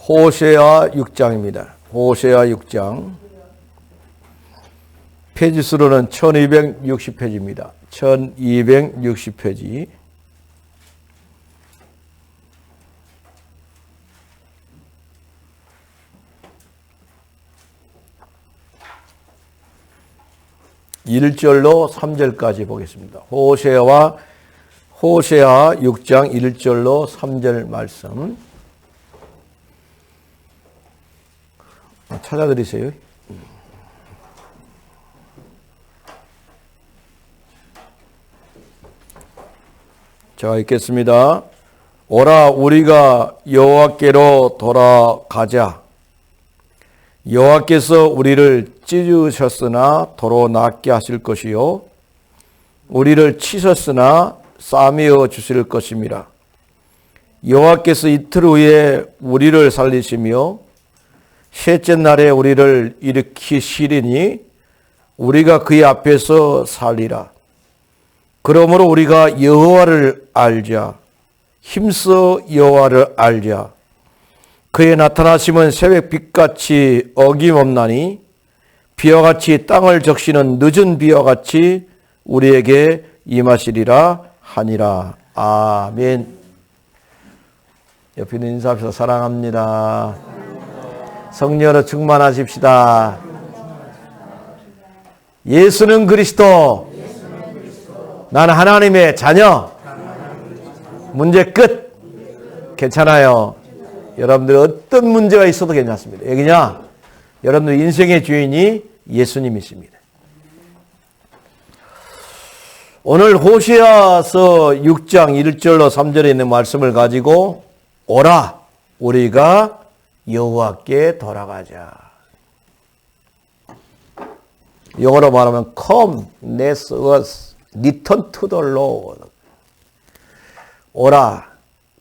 호세아 6장입니다. 호세아 6장. 페이지 수로는 1260페이지입니다. 1260페이지. (1절로) (3절까지) 보겠습니다. 호세아 6장 1절로 3절 말씀 찾아드리세요. 자, 읽겠습니다. 오라, 우리가 여호와께로 돌아가자. 여호와께서 우리를 찢으셨으나 도로 낫게 하실 것이요 우리를 치셨으나 싸매어 주실 것입니다. 여호와께서 이틀 후에 우리를 살리시며 셋째 날에 우리를 일으키시리니 우리가 그의 앞에서 살리라. 그러므로 우리가 여호와를 알자. 힘써 여호와를 알자. 그의 나타나심은 새벽빛같이 어김없나니 비와 같이 땅을 적시는 늦은 비와 같이 우리에게 임하시리라 하니라. 아멘. 옆에 있는 인사합시다. 사랑합니다. 성령으로 충만하십시다. 예수는 그리스도. 나는 하나님의 자녀. 문제 끝. 괜찮아요. 여러분들 어떤 문제가 있어도 괜찮습니다. 여기냐? 여러분들 인생의 주인이 예수님이십니다. 오늘 호세아서 6장 1절로 3절에 있는 말씀을 가지고 오라, 우리가 여호와께 돌아가자. 영어로 말하면 Come, let us return to the Lord. 오라,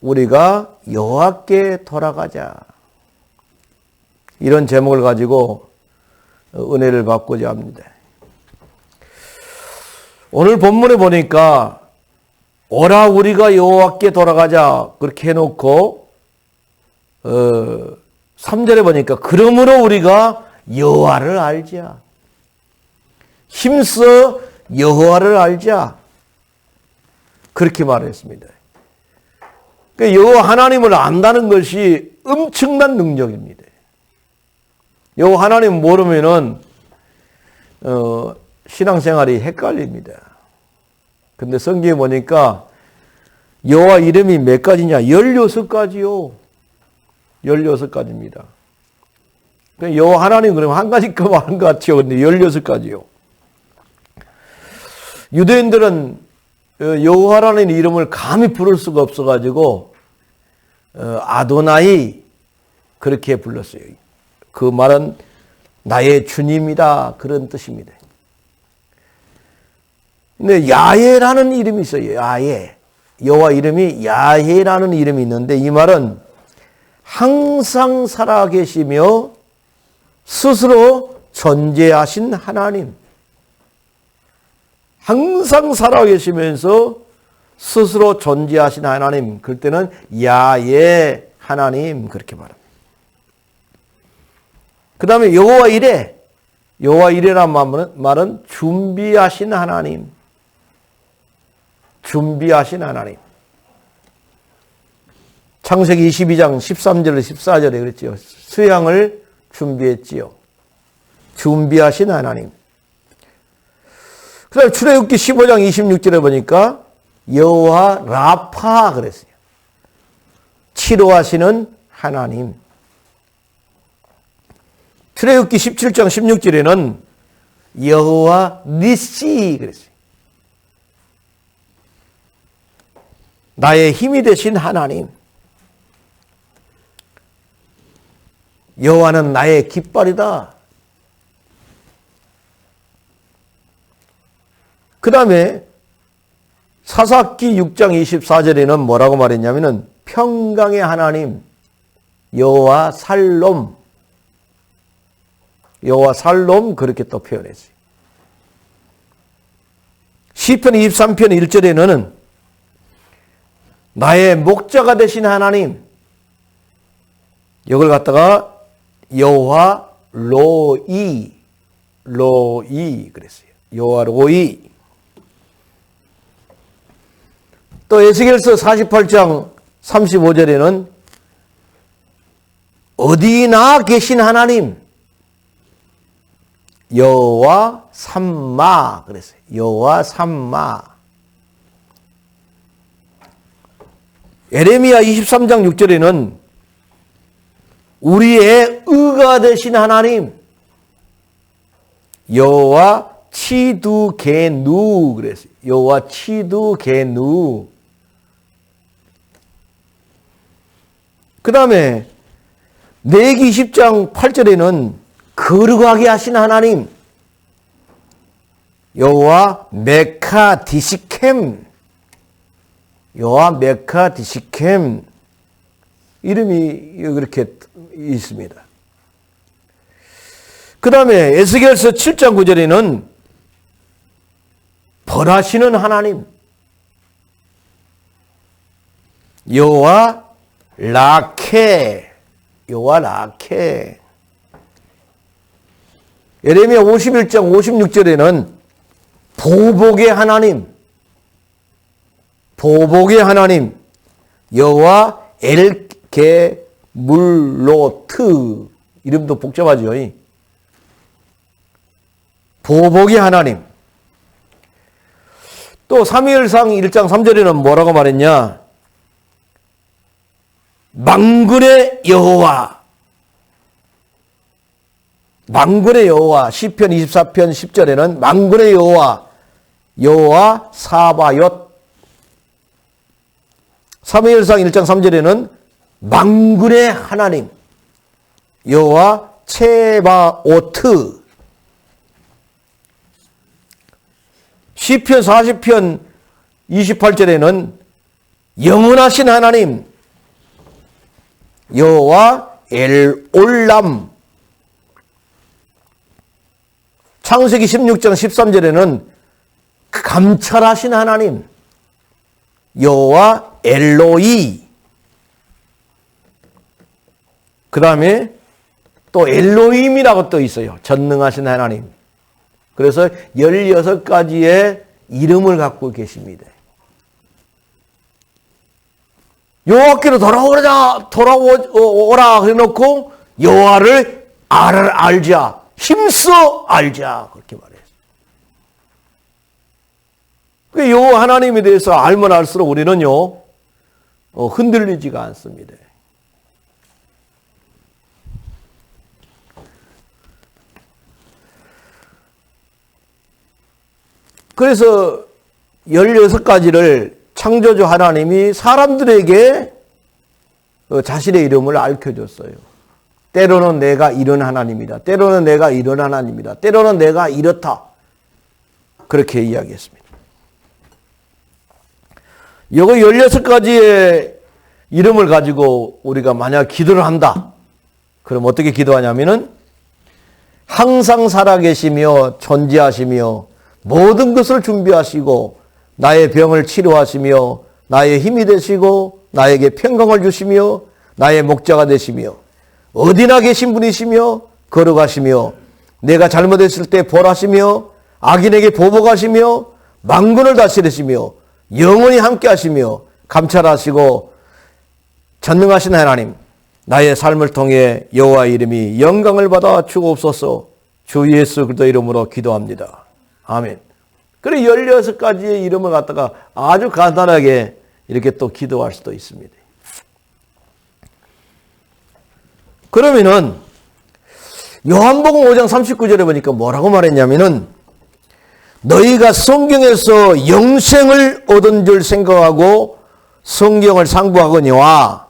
우리가 여호와께 돌아가자. 이런 제목을 가지고 은혜를 받고자 합니다. 오늘 본문에 보니까 오라, 우리가 여호와께 돌아가자 그렇게 해놓고 3절에 보니까 그러므로 우리가 여호와를 알자. 힘써 여호와를 알자. 그렇게 말했습니다. 그러니까 여호와 하나님을 안다는 것이 엄청난 능력입니다. 여호와 하나님 모르면은 신앙생활이 헷갈립니다. 근데 성경에 보니까 여호와 이름이 몇 가지냐? 16가지요. 16가지입니다. 여호와 하나님 그러면 한 가지 거만 한 것 같죠. 근데 16가지요. 유대인들은 여호와라는 이름을 감히 부를 수가 없어가지고 아도나이 그렇게 불렀어요. 그 말은 나의 주님이다 그런 뜻입니다. 근데 야훼라는 이름이 있어요. 야훼. 여호와 이름이 야훼라는 이름이 있는데 이 말은 항상 살아계시며 스스로 존재하신 하나님. 항상 살아계시면서 스스로 존재하신 하나님. 그럴 때는 야훼 하나님 그렇게 말합니다. 그 다음에 여호와 이레. 여호와 이레란 말은 준비하신 하나님. 준비하신 하나님. 창세기 22장 13절로 14절에 그랬지요. 수양을 준비했지요. 준비하신 하나님. 그 다음에 출애굽기 15장 26절에 보니까 여호와 라파 그랬어요. 치료하시는 하나님. 출애굽기 17장 16절에는 여호와 니시 그랬어요. 나의 힘이 되신 하나님. 여호와는 나의 깃발이다. 그 다음에 사사기 6장 24절에는 뭐라고 말했냐면은 평강의 하나님 여호와 살롬. 여호와 살롬 그렇게 또 표현했어요. 시편 23편 1절에는 나의 목자가 되신 하나님 이걸 갖다가 여호와 로이 그랬어요. 여호와 로이. 또 에스겔서 48장 35절에는 어디나 계신 하나님 여호와 삼마 그랬어요. 여호와 삼마. 에레미야 23장 6절에는 우리의 의가 되신 하나님 여호와 치두게누 그랬어요. 여호와 치두게누. 그 다음에 레위기 20장 8절에는 거룩하게 하신 하나님 여호와 메카디시켐 여호와 메카디시켐 이름이 그렇게 있습니다. 그 다음에 에스겔서 7장 9절에는 벌하시는 하나님 여호와 라케 여호와 라케. 예레미야 51장 56절에는 보복의 하나님 여호와 엘게물로트. 이름도 복잡하죠. 보복의 하나님. 또 사무엘상 1장 3절에는 뭐라고 말했냐? 만군의 여호와 시편 24편 10절에는 만군의 여호와 사바옅. 사무엘상 1장 3절에는 만군의 하나님 여호와 체바오트. 시편 40편 28절에는 영원하신 하나님 여호와 엘올람. 창세기 16장 13절에는 감찰하신 하나님 여호와 엘로이. 그 다음에 또 엘로임이라고 또 있어요. 전능하신 하나님. 그래서 16가지의 이름을 갖고 계십니다. 여호와께로 돌아오라 해놓고 여호와를 알자, 힘써 알자 그렇게 말해요. 여호와 하나님에 대해서 알면 알수록 우리는요 흔들리지가 않습니다. 그래서 16가지를 창조주 하나님이 사람들에게 자신의 이름을 알려줬어요. 때로는 내가 이런 하나님이다. 때로는 내가 이런 하나님이다. 때로는 내가 이렇다. 그렇게 이야기했습니다. 이거 16가지의 이름을 가지고 우리가 만약 기도를 한다. 그럼 어떻게 기도하냐면은 항상 살아계시며 존재하시며 모든 것을 준비하시고 나의 병을 치료하시며 나의 힘이 되시고 나에게 평강을 주시며 나의 목자가 되시며 어디나 계신 분이시며 거룩하시며 내가 잘못했을 때 벌하시며 악인에게 보복하시며 만군을 다스리시며 영원히 함께 하시며 감찰하시고 전능하신 하나님 나의 삶을 통해 여호와의 이름이 영광을 받아 주옵소서. 주 예수 그리스도 이름으로 기도합니다. 아멘. 그래 16가지의 이름을 갖다가 아주 간단하게 이렇게 또 기도할 수도 있습니다. 그러면은 요한복음 5장 39절에 보니까 뭐라고 말했냐면은 너희가 성경에서 영생을 얻은 줄 생각하고 성경을 상부하거니와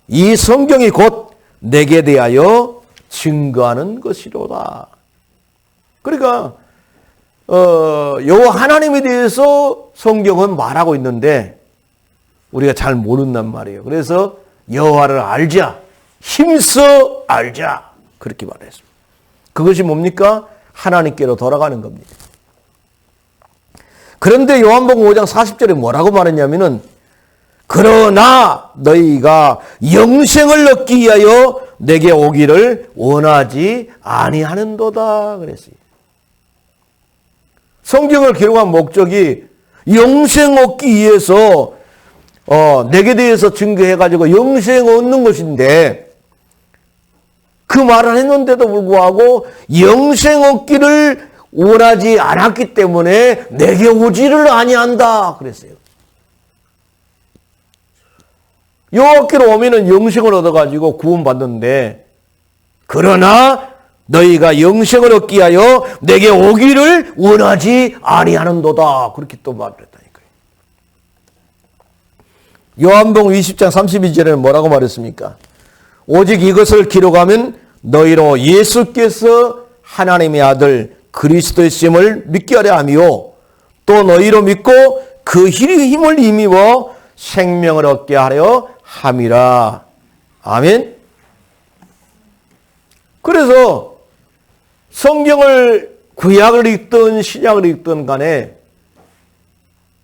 이 성경이 곧 내게 대하여 증거하는 것이로다. 그러니까 여호와 하나님에 대해서 성경은 말하고 있는데 우리가 잘 모른단 말이에요. 그래서 여호와를 알자, 힘써 알자 그렇게 말했습니다. 그것이 뭡니까? 하나님께로 돌아가는 겁니다. 그런데 요한복음 5장 40절에 뭐라고 말했냐면은 그러나 너희가 영생을 얻기 위하여 내게 오기를 원하지 아니하는도다 그랬어요. 성경을 기록한 목적이 영생 얻기 위해서 내게 대해서 증거해가지고 영생 얻는 것인데 그 말을 했는데도 불구하고 영생 얻기를 원하지 않았기 때문에 내게 오지를 아니한다 그랬어요. 여호와께로 오면은 영생을 얻어가지고 구원받는데 그러나 너희가 영생을 얻기 위하여 내게 오기를 원하지 아니하는도다 그렇게 또 말을 했다니까요. 요한복음 20장 32절에는 뭐라고 말했습니까? 오직 이것을 기록하면 너희로 예수께서 하나님의 아들 그리스도이심을 믿게 하려 하며 또 너희로 믿고 그 힘을 힘입어 생명을 얻게 하려 함이라. 아멘. 그래서 성경을 구약을 읽든 신약을 읽든 간에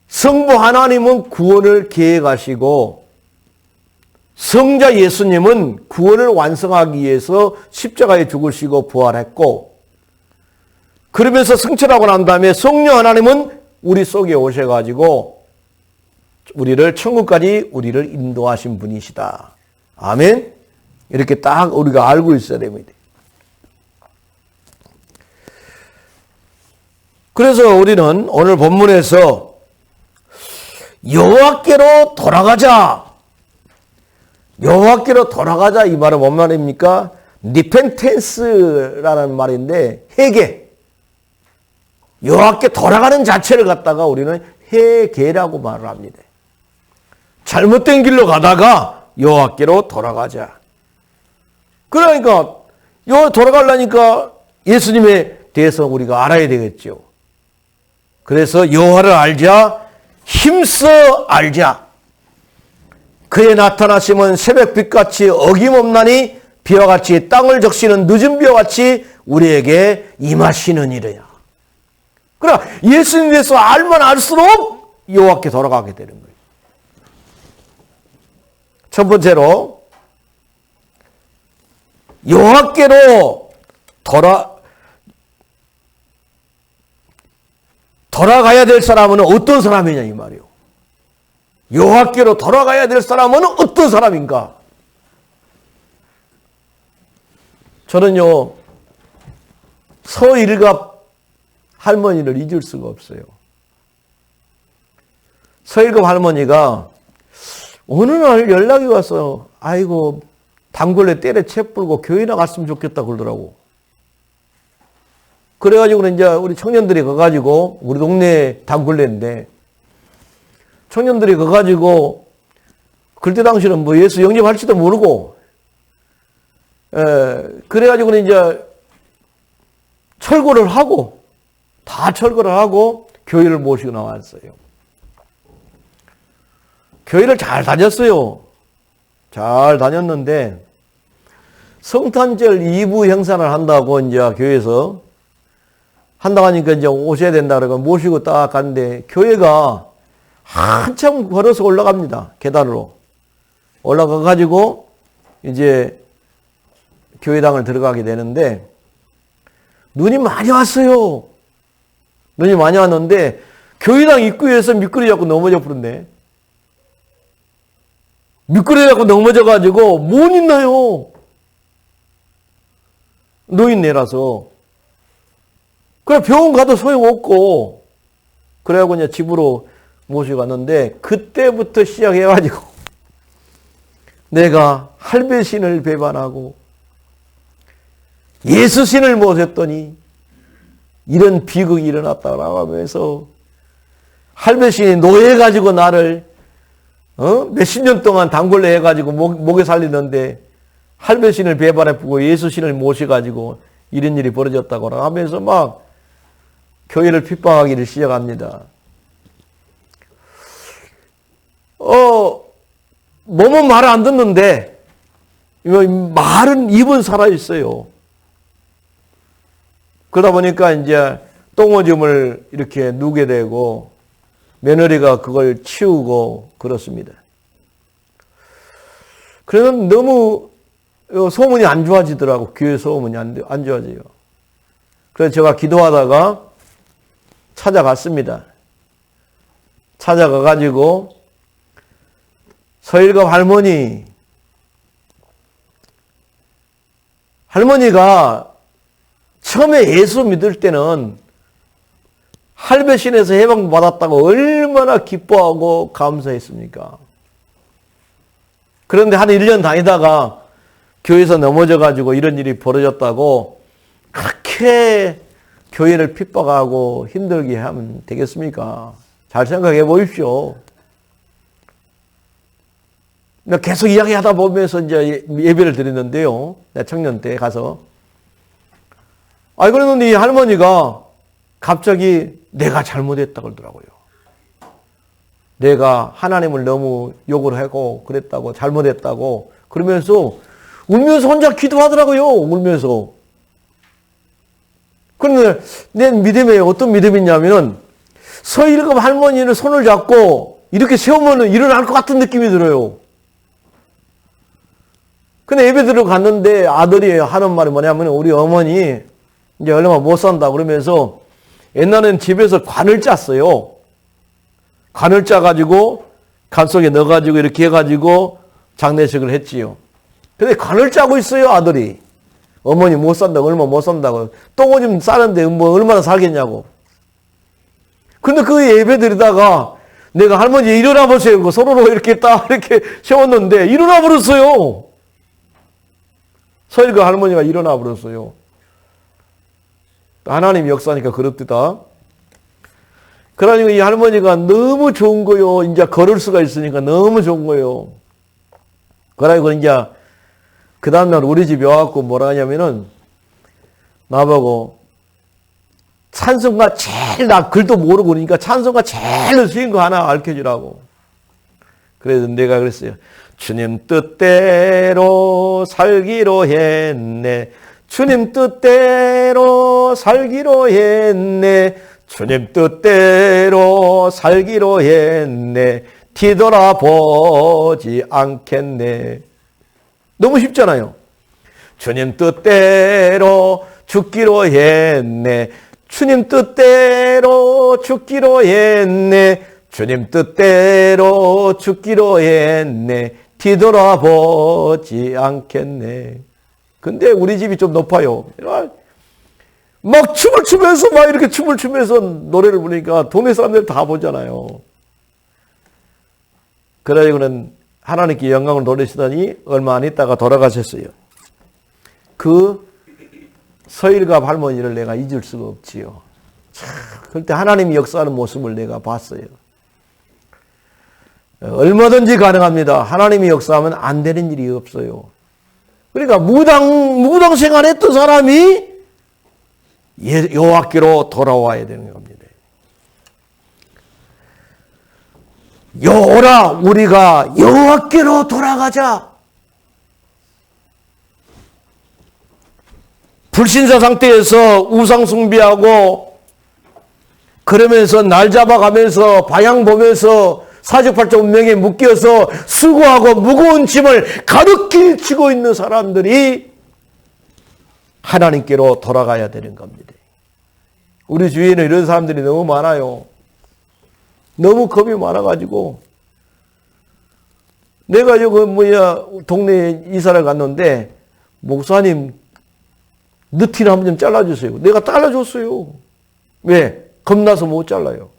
성부 하나님은 구원을 계획하시고 성자 예수님은 구원을 완성하기 위해서 십자가에 죽으시고 부활했고 그러면서 승천하고 난 다음에 성령 하나님은 우리 속에 오셔가지고 우리를 천국까지 우리를 인도하신 분이시다. 아멘. 이렇게 딱 우리가 알고 있어야 됩니다. 그래서 우리는 오늘 본문에서 여호와께로 돌아가자. 여호와께로 돌아가자 이 말은 뭔 말입니까? 리펜텐스라는 말인데 회개. 여호와께 돌아가는 자체를 갖다가 우리는 회개라고 말을 합니다. 잘못된 길로 가다가 여호와께로 돌아가자. 그러니까 여호와 돌아가려니까 예수님에 대해서 우리가 알아야 되겠죠. 그래서 여호와를 알자, 힘써 알자. 그의 나타나심은 새벽빛같이 어김없나니 비와 같이 땅을 적시는 늦은 비와 같이 우리에게 임하시느니라. 그러나 예수님에 대해서 알면 알수록 여호와께 돌아가게 되는 거예요. 첫 번째로 여호와께로 돌아가야 될 사람은 어떤 사람이냐 이 말이에요. 여호와께로 돌아가야 될 사람은 어떤 사람인가? 저는요 서일갑 할머니를 잊을 수가 없어요. 서일갑 할머니가 어느 날 연락이 와서 아이고 단골에 때려채 불고 교회 나갔으면 좋겠다 그러더라고. 그래가지고 이제 우리 청년들이 가가지고 우리 동네 단골레인데 청년들이 가가지고 그때 당시는 뭐 예수 영접할지도 모르고 그래가지고 이제 철거를 하고 다 철거를 하고 교회를 모시고 나왔어요. 교회를 잘 다녔어요. 잘 다녔는데 성탄절 2부 행사를 한다고 이제 교회에서 한다고 하니까 이제 오셔야 된다 그러고 모시고 딱 갔는데 교회가 한참 걸어서 올라갑니다. 계단으로. 올라가가지고 이제 교회당을 들어가게 되는데 눈이 많이 왔어요. 눈이 많이 왔는데 교회당 입구에서 미끄러져 갖고 넘어져 버렸네. 미끄러져 갖고 넘어져가지고 못 있나요? 노인네라서. 그래 병원 가도 소용없고 그래갖고 이제 집으로 모시고 갔는데 그때부터 시작해가지고 내가 할배신을 배반하고 예수신을 모셨더니 이런 비극이 일어났다고 하면서 할배신이 노예해가지고 나를 몇십 년 동안 단골로 해가지고 목에 살리는데 할배신을 배반해보고 예수신을 모셔가지고 이런 일이 벌어졌다고 하면서 막 교회를 핍박하기를 시작합니다. 몸은 말을 안 듣는데 말은 입은 살아있어요. 그러다 보니까 이제 똥오줌을 이렇게 누게 되고 며느리가 그걸 치우고 그렇습니다. 그래서 너무 소문이 안 좋아지더라고. 교회 소문이 안 좋아져요. 그래서 제가 기도하다가 찾아갔습니다. 찾아가가지고 서일갑 할머니가 처음에 예수 믿을 때는 할배신에서 해방받았다고 얼마나 기뻐하고 감사했습니까? 그런데 한 1년 다니다가 교회에서 넘어져가지고 이런 일이 벌어졌다고 그렇게 교회를 핍박하고 힘들게 하면 되겠습니까? 잘 생각해 보십시오. 계속 이야기하다 보면서 이제 예배를 드렸는데요. 내 청년 때 가서. 그러는데 이 할머니가 갑자기 내가 잘못했다 그러더라고요. 내가 하나님을 너무 욕을 하고 그랬다고, 잘못했다고 그러면서 울면서 혼자 기도하더라고요. 울면서. 그런데 내 믿음에 어떤 믿음이냐면은 서일갑 할머니를 손을 잡고 이렇게 세우면 일어날 것 같은 느낌이 들어요. 근데 예배 들어갔는데 아들이 하는 말이 뭐냐면 우리 어머니 이제 얼마 못 산다 그러면서 옛날에는 집에서 관을 짰어요. 관을 짜가지고 간 속에 넣어가지고 이렇게 해가지고 장례식을 했지요. 근데 관을 짜고 있어요, 아들이. 어머니 못 산다고, 얼마 못 산다고. 똥오줌 싸는데 뭐 얼마나 살겠냐고. 근데 그 예배 드리다가 내가 할머니 일어나 보세요. 서로로 이렇게 딱 이렇게 세웠는데 일어나 버렸어요. 서일갑 할머니가 일어나 버렸어요. 하나님 역사니까 그렇다. 그러니까 이 할머니가 너무 좋은 거요. 이제 걸을 수가 있으니까 너무 좋은 거요. 그러니까 이제 그 다음날 우리 집에 와갖고 뭐라 하냐면은 나보고 찬송가 제일 나 글도 모르고 그러니까 찬송가 제일 쉬운 거 하나 알려주라고. 그래서 내가 그랬어요. 주님 뜻대로 살기로 했네. 주님 뜻대로 살기로 했네. 주님 뜻대로 살기로 했네. 뒤돌아보지 않겠네. 너무 쉽잖아요. 주님 뜻대로 죽기로 했네. 주님 뜻대로 죽기로 했네. 주님 뜻대로 죽기로 했네. 뒤돌아보지 않겠네. 근데 우리 집이 좀 높아요. 막 춤을 추면서 막 이렇게 춤을 추면서 노래를 부르니까 동네 사람들 다 보잖아요. 그래가지고는 하나님께 영광을 돌리시더니 얼마 안 있다가 돌아가셨어요. 그 서일갑 할머니를 내가 잊을 수가 없지요. 그때 하나님이 역사하는 모습을 내가 봤어요. 얼마든지 가능합니다. 하나님이 역사하면 안 되는 일이 없어요. 그러니까 무당 생활했던 사람이 여호와께로 돌아와야 되는 겁니다. 오라 우리가 여호와께로 돌아가자. 불신자 상태에서 우상 숭배하고 그러면서 날 잡아가면서 방향 보면서 사주팔자 운명에 묶여서 수고하고 무거운 짐을 가득히 지고 있는 사람들이 하나님께로 돌아가야 되는 겁니다. 우리 주위에는 이런 사람들이 너무 많아요. 너무 겁이 많아가지고 내가 여기 동네에 이사를 갔는데 목사님 느티나 한번 좀 잘라주세요. 내가 잘라줬어요. 왜? 겁나서 못 잘라요.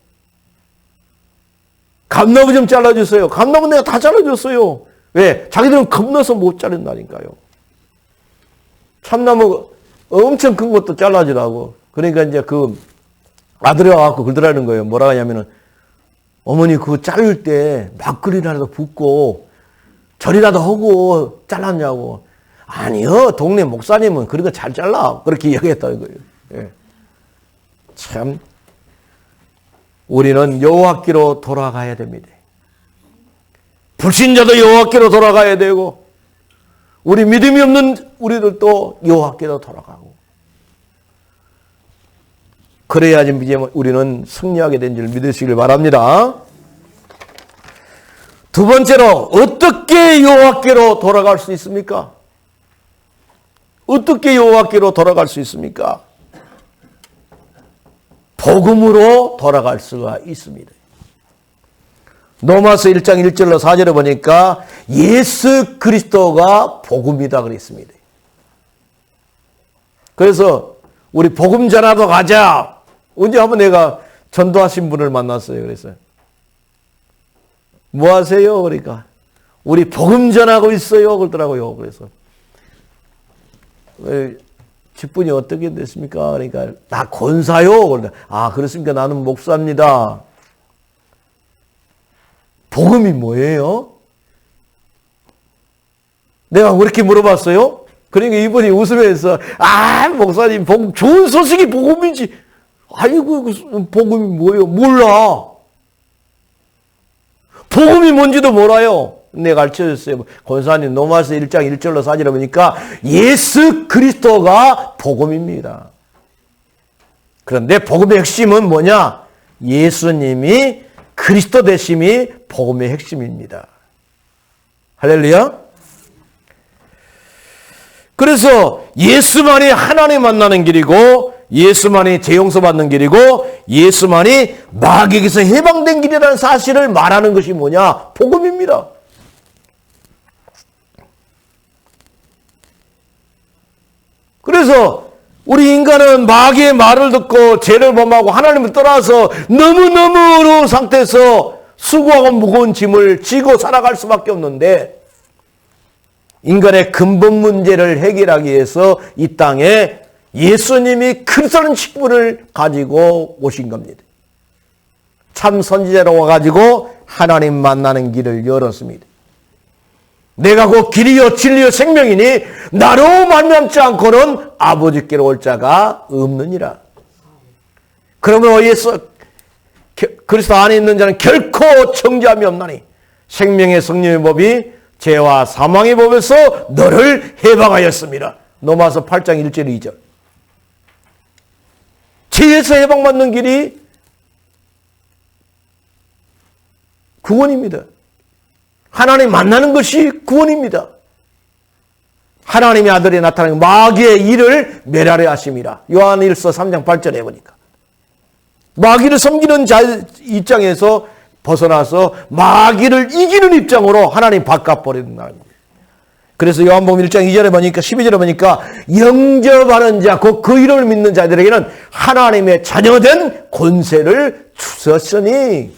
감나무 좀 잘라주세요. 감나무 내가 다 잘라줬어요. 왜? 자기들은 겁나서 못 자른다니까요. 참나무 엄청 큰 것도 잘라주라고. 그러니까 이제 그 아들이 와갖고 그러더라는 거예요. 뭐라 하냐면은 어머니 그거 자를 때 막걸리라도 붓고 절이라도 하고 잘랐냐고. 아니요. 동네 목사님은 그런 거 잘 잘라. 그렇게 이야기했다는 거예요. 예. 참 우리는 여호와께로 돌아가야 됩니다. 불신자도 여호와께로 돌아가야 되고 우리 믿음이 없는 우리들도 여호와께로 돌아가고 그래야지 우리는 승리하게 된 줄 믿으시길 바랍니다. 두 번째로 어떻게 여호와께로 돌아갈 수 있습니까? 어떻게 여호와께로 돌아갈 수 있습니까? 복음으로 돌아갈 수가 있습니다. 로마서 1장 1절로 4절에 보니까 예수 그리스도가 복음이다 그랬습니다. 그래서 우리 복음 전하러 가자. 언제 한번 내가 전도하신 분을 만났어요. 그래서 뭐 하세요? 그러니까 우리 복음 전하고 있어요. 그러더라고요. 그래서 직분이 어떻게 됐습니까? 그러니까 나 권사요. 그러다 아 그렇습니까? 나는 목사입니다. 복음이 뭐예요? 내가 그렇게 물어봤어요. 그러니까 이분이 웃으면서 아 목사님 좋은 소식이 복음이지. 아이고 복음이 뭐예요? 몰라. 복음이 뭔지도 몰라요. 내가 가르쳐줬어요. 권사님 로마서 1장 1절로 4절에 보니까 예수 그리스도가 복음입니다. 그런데 복음의 핵심은 뭐냐? 예수님이 그리스도 되심이 복음의 핵심입니다. 할렐루야. 그래서 예수만이 하나님 만나는 길이고 예수만이 죄용서 받는 길이고 예수만이 마귀에게서 해방된 길이라는 사실을 말하는 것이 뭐냐? 복음입니다. 그래서 우리 인간은 마귀의 말을 듣고 죄를 범하고 하나님을 떠나서 너무너무 어려운 상태에서 수고하고 무거운 짐을 지고 살아갈 수밖에 없는데 인간의 근본 문제를 해결하기 위해서 이 땅에 예수님이 그리스도라는 직분을 가지고 오신 겁니다. 참 선지자로 와가지고 하나님 만나는 길을 열었습니다. 내가 곧 길이요 진리요 생명이니 나로 말미암지 않고는 아버지께로 올 자가 없느니라. 그러므로 그리스도 안에 있는 자는 결코 정죄함이 없나니 생명의 성령의 법이 죄와 사망의 법에서 너를 해방하였습니다. 로마서 8장 1절 2절. 죄에서 해방받는 길이 구원입니다. 하나님 만나는 것이 구원입니다. 하나님의 아들이 나타나는 마귀의 일을 멸하려 하심이라. 요한일서 3장 8절에 보니까 마귀를 섬기는 자 입장에서 벗어나서 마귀를 이기는 입장으로 하나님 바꿔버리는 날입니다. 그래서 요한복음 1장 2절에 보니까 12절에 보니까 영접하는 자, 곧 그 이름을 믿는 자들에게는 하나님의 자녀된 권세를 주셨으니.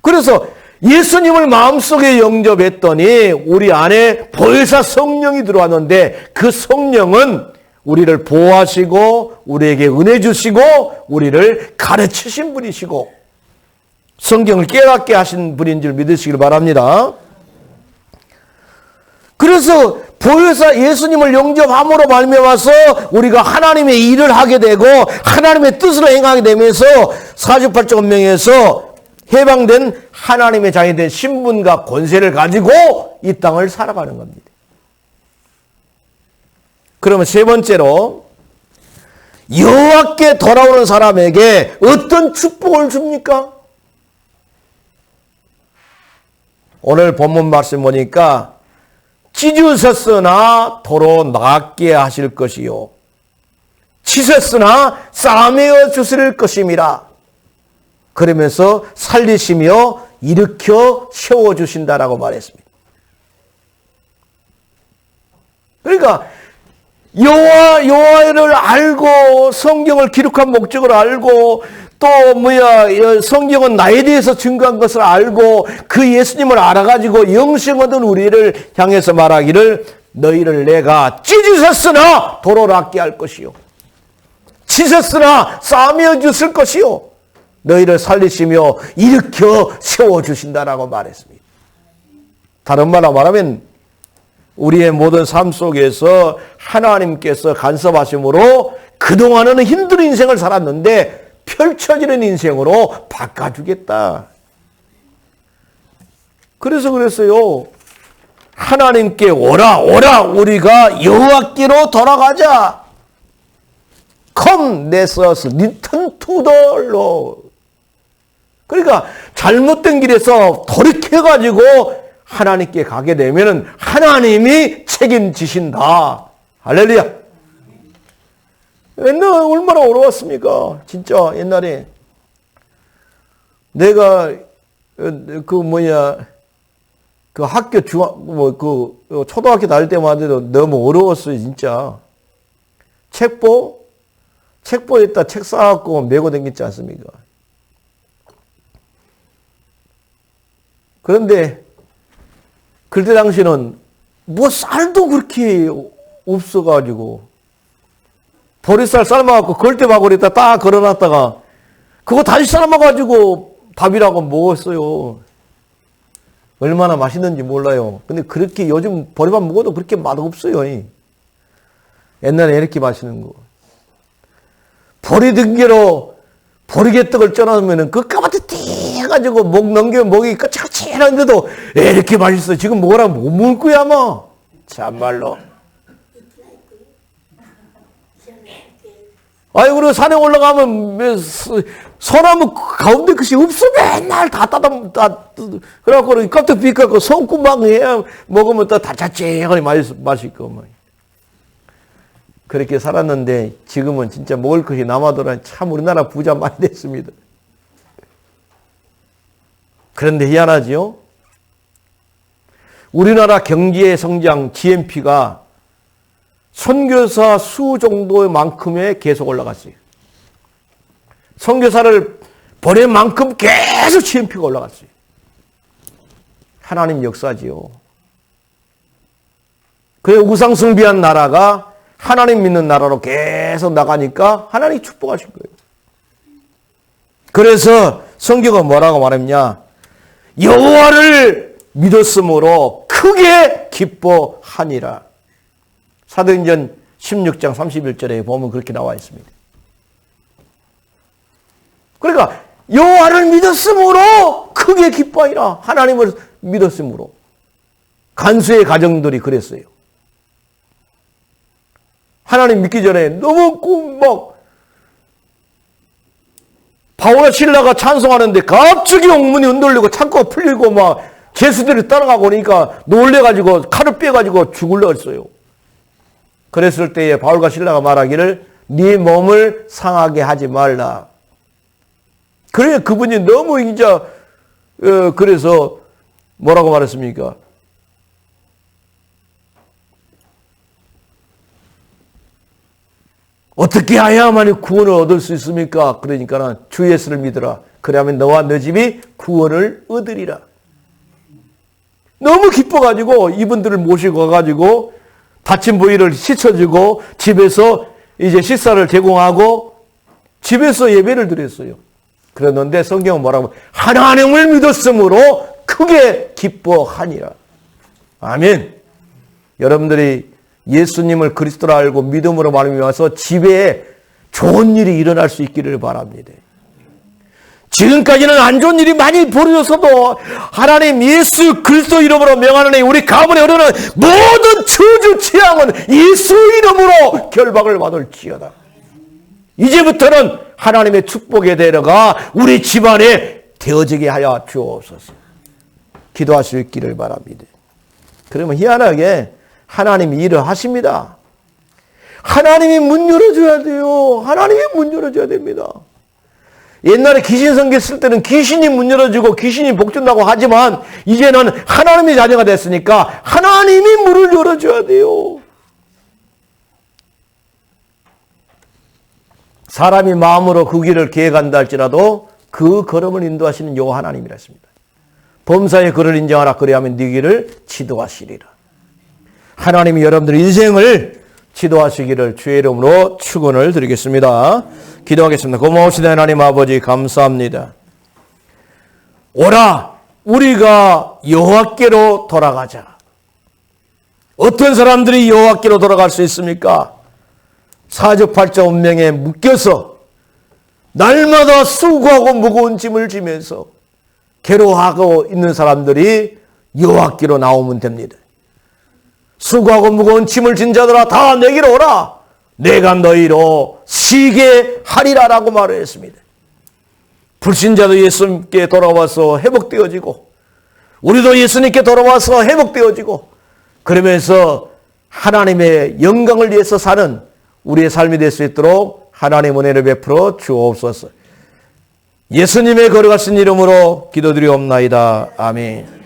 그래서 예수님을 마음속에 영접했더니 우리 안에 보혜사 성령이 들어왔는데 그 성령은 우리를 보호하시고 우리에게 은혜 주시고 우리를 가르치신 분이시고 성경을 깨닫게 하신 분인 줄 믿으시길 바랍니다. 그래서 보혜사 예수님을 영접함으로 말미암아서 우리가 하나님의 일을 하게 되고 하나님의 뜻으로 행하게 되면서 사주팔적 운명에서 해방된 하나님의 자녀이 된 신분과 권세를 가지고 이 땅을 살아가는 겁니다. 그러면 세 번째로 여호와께 돌아오는 사람에게 어떤 축복을 줍니까? 오늘 본문 말씀 보니까 찢으셨으나 도로 낫게 하실 것이요 치셨으나 싸매어 주실 것임이라. 그러면서 살리시며 일으켜 세워주신다라고 말했습니다. 그러니까 여호와를 알고 성경을 기록한 목적을 알고 또 성경은 나에 대해서 증거한 것을 알고 그 예수님을 알아가지고 영생 얻은 우리를 향해서 말하기를 너희를 내가 찢으셨으나 도로 낫게 할 것이요 치셨으나 싸매어 주실 것이요 너희를 살리시며 일으켜 세워주신다라고 말했습니다. 다른 말로 말하면 우리의 모든 삶 속에서 하나님께서 간섭하심으로 그동안은 힘든 인생을 살았는데 펼쳐지는 인생으로 바꿔주겠다. 그래서 그랬어요. 하나님께 오라 우리가 여호와께로 돌아가자. Come, let us return to the Lord. 그러니까 잘못된 길에서 돌이켜가지고 하나님께 가게 되면 하나님이 책임지신다. 할렐루야. 옛날에 얼마나 어려웠습니까? 진짜 옛날에 내가 그 학교 초등학교 다닐 때만 해도 너무 어려웠어요, 진짜. 책보에다 책 쌓아갖고 메고 다녔지 않습니까? 그런데 그때 당시는 뭐 쌀도 그렇게 없어가지고 보리쌀 삶아갖고 걸대바구니에다 딱 걸어놨다가 그거 다시 삶아가지고 밥이라고 먹었어요. 얼마나 맛있는지 몰라요. 근데 그렇게 요즘 보리밥 먹어도 그렇게 맛없어요. 옛날에 이렇게 맛있는 거. 보리등개로 보리개떡을 쪄놓으면 그 까맣게 띠해가지고 목 넘기면 목이 까칠까칠한데도 이렇게 맛있어. 지금 먹으라면 못 먹을 거야 아마. 참말로. 아이고, 그리고 산에 올라가면 소나무 가운데 것이 없어. 맨날 그래갖고 껍데기 빗갖고 손구멍 해야 먹으면 또 다자쨍하니 맛있고. 그렇게 살았는데 지금은 진짜 먹을 것이 남아도라. 참 우리나라 부자 많이 됐습니다. 그런데 희한하지요? 우리나라 경제의 성장 GNP가 선교사 수 정도만큼에 계속 올라갔어요. 선교사를 보낸 만큼 계속 GNP가 올라갔어요. 하나님 역사지요. 그래 우상숭배한 나라가 하나님 믿는 나라로 계속 나가니까 하나님이 축복하신 거예요. 그래서 성경은 뭐라고 말했냐? 여호와를 믿었으므로 크게 기뻐하니라. 사도행전 16장 31절에 보면 그렇게 나와 있습니다. 그러니까 여호와를 믿었으므로 크게 기뻐하니라. 하나님을 믿었으므로. 간수의 가정들이 그랬어요. 하나님 믿기 전에 너무 바울과 실라가 찬송하는데 갑자기 옥문이 흔들리고 창고가 풀리고 죄수들이 따라가고 그러니까 놀래가지고 칼을 빼가지고 죽으려고 했어요. 그랬을 때에 바울과 실라가 말하기를 네 몸을 상하게 하지 말라. 그래 그분이 너무 이제 그래서 뭐라고 말했습니까? 어떻게 해야만 구원을 얻을 수 있습니까? 그러니까 주 예수를 믿으라. 그러면 너와 너 집이 구원을 얻으리라. 너무 기뻐가지고 이분들을 모시고 가가지고 다친 부위를 씻어주고 집에서 이제 식사를 제공하고 집에서 예배를 드렸어요. 그랬는데 성경은 뭐라고? 하나님을 믿었으므로 크게 기뻐하니라. 아멘. 여러분들이 예수님을 그리스도로 알고 믿음으로 말미암아서 집에 좋은 일이 일어날 수 있기를 바랍니다. 지금까지는 안 좋은 일이 많이 벌어졌어도 하나님 예수 그리스도 이름으로 명하노니 우리 가문에 흐르는 모든 저주 재앙은 예수 이름으로 결박을 받을지어다. 이제부터는 하나님의 축복의 대로가 우리 집안에 되어지게 하여 주옵소서. 기도할 수 있기를 바랍니다. 그러면 희한하게 하나님이 일을 하십니다. 하나님이 문 열어줘야 돼요. 하나님이 문 열어줘야 됩니다. 옛날에 귀신 섬겼을 때는 귀신이 문 열어주고 귀신이 복준다고 하지만 이제는 하나님의 자녀가 됐으니까 하나님이 문을 열어줘야 돼요. 사람이 마음으로 그 길을 계획한다 할지라도 그 걸음을 인도하시는 여호와 하나님이라 했습니다. 범사의 그를 인정하라. 그리하면 네 길을 지도하시리라. 하나님이 여러분들의 인생을 지도하시기를 주의 이름으로 축원을 드리겠습니다. 기도하겠습니다. 고마우시다 하나님 아버지 감사합니다. 오라 우리가 여호와께로 돌아가자. 어떤 사람들이 여호와께로 돌아갈 수 있습니까? 사주팔자 운명에 묶여서 날마다 수고하고 무거운 짐을 지면서 괴로워하고 있는 사람들이 여호와께로 나오면 됩니다. 수고하고 무거운 짐을 진 자들아 다 내게로 오라. 내가 너희로 쉬게 하리라라고 말을 했습니다. 불신자도 예수님께 돌아와서 회복되어지고 우리도 예수님께 돌아와서 회복되어지고 그러면서 하나님의 영광을 위해서 사는 우리의 삶이 될 수 있도록 하나님 은혜를 베풀어 주옵소서. 예수님의 거룩하신 이름으로 기도드리옵나이다. 아멘.